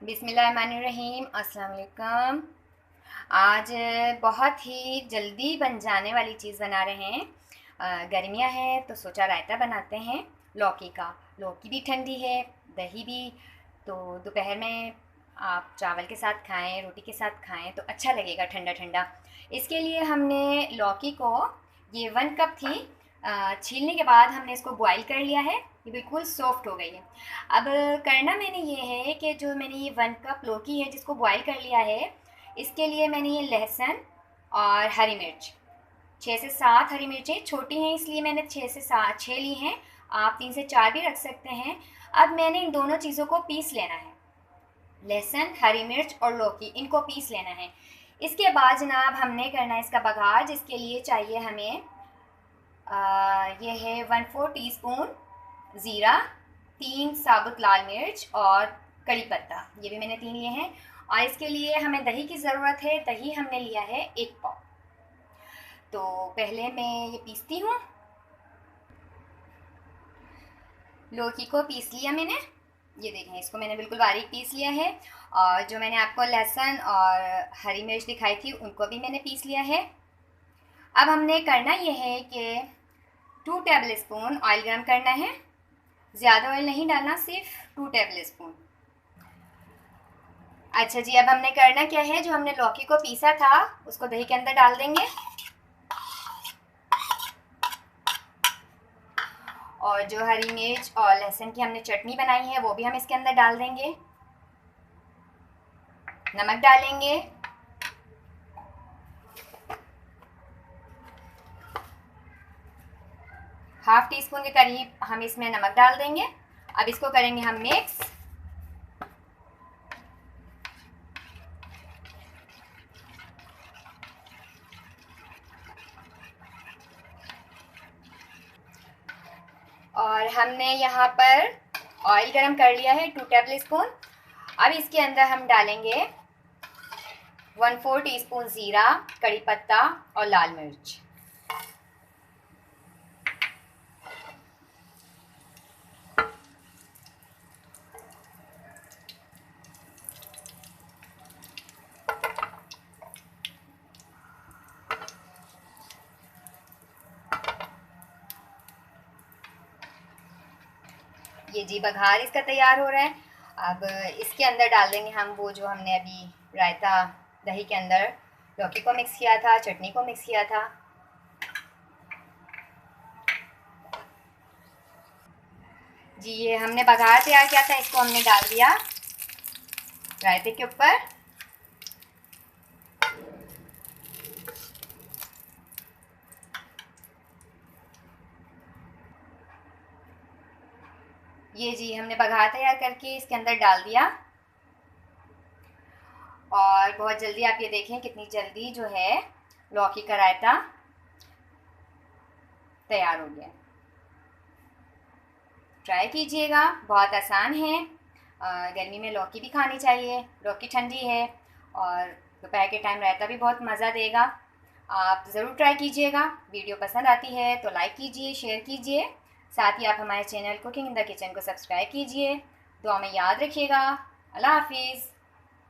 बिस्मिल्लाहिर्रहमानिर्रहीम। अस्सलाम वालेकुम। आज बहुत ही जल्दी बन जाने वाली चीज़ बना रहे हैं। गर्मियाँ हैं तो सोचा रायता बनाते हैं लौकी का। लौकी भी ठंडी है, दही भी। तो दोपहर में आप चावल के साथ खाएं, रोटी के साथ खाएं तो अच्छा लगेगा ठंडा ठंडा। इसके लिए हमने लौकी को, ये 1 कप थी, छीलने के बाद हमने इसको बॉईल कर लिया है। ये बिल्कुल सॉफ्ट हो गई है। अब करना मैंने ये है कि जो मैंने ये 1 कप लौकी है जिसको बॉईल कर लिया है, इसके लिए मैंने ये लहसुन और हरी मिर्च, 6 से 7 हरी मिर्चें छोटी हैं इसलिए मैंने 6 से 6 ली हैं। आप 3 से 4 भी रख सकते हैं। अब मैंने इन दोनों चीज़ों को पीस लेना है, लहसुन, हरी मिर्च और लौकी, इनको पीस लेना है। इसके बाद जनाब हमने करना है इसका बघार, जिसके लिए चाहिए हमें ये है 1/4 टीस्पून ज़ीरा, 3 साबुत लाल मिर्च और कड़ी पत्ता, ये भी मैंने 3 लिए हैं। और इसके लिए हमें दही की ज़रूरत है। दही हमने लिया है 1 पाव। तो पहले मैं ये पीसती हूँ। लौकी को पीस लिया मैंने, ये देखें, इसको मैंने बिल्कुल बारीक पीस लिया है। और जो मैंने आपको लहसुन और हरी मिर्च दिखाई थी उनको भी मैंने पीस लिया है। अब हमने करना ये है कि 2 टेबल स्पून ऑयल गर्म करना है। ज़्यादा ऑयल नहीं डालना, सिर्फ 2 टेबल स्पून। अच्छा जी, अब हमने करना क्या है, जो हमने लौकी को पीसा था उसको दही के अंदर डाल देंगे। और जो हरी मिर्च और लहसुन की हमने चटनी बनाई है वो भी हम इसके अंदर डाल देंगे। नमक डालेंगे, ½ टीस्पून के करीब हम इसमें नमक डाल देंगे। अब इसको करेंगे हम मिक्स। और हमने यहाँ पर ऑयल गरम कर लिया है 2 टेबल स्पून। अब इसके अंदर हम डालेंगे 1/4 टीस्पून ज़ीरा, कड़ी पत्ता और लाल मिर्च। ये जी बघार इसका तैयार हो रहा है। अब इसके अंदर डाल देंगे हम वो जो हमने अभी रायता दही के अंदर लौकी को मिक्स किया था, चटनी को मिक्स किया था। जी ये हमने बघार तैयार किया था, इसको हमने डाल दिया रायते के ऊपर। ये जी हमने बघार तैयार करके इसके अंदर डाल दिया। और बहुत जल्दी आप ये देखें कितनी जल्दी जो है लौकी का रायता तैयार हो गया। ट्राई कीजिएगा, बहुत आसान है। गर्मी में लौकी भी खानी चाहिए, लौकी ठंडी है और दोपहर के टाइम रायता भी बहुत मज़ा देगा। आप ज़रूर ट्राई कीजिएगा। वीडियो पसंद आती है तो लाइक कीजिए, शेयर कीजिए। साथ ही आप हमारे channel cooking in the kitchen को सब्सक्राइब कीजिए। दुआ में याद रखिएगा। अल्लाह हाफिज़।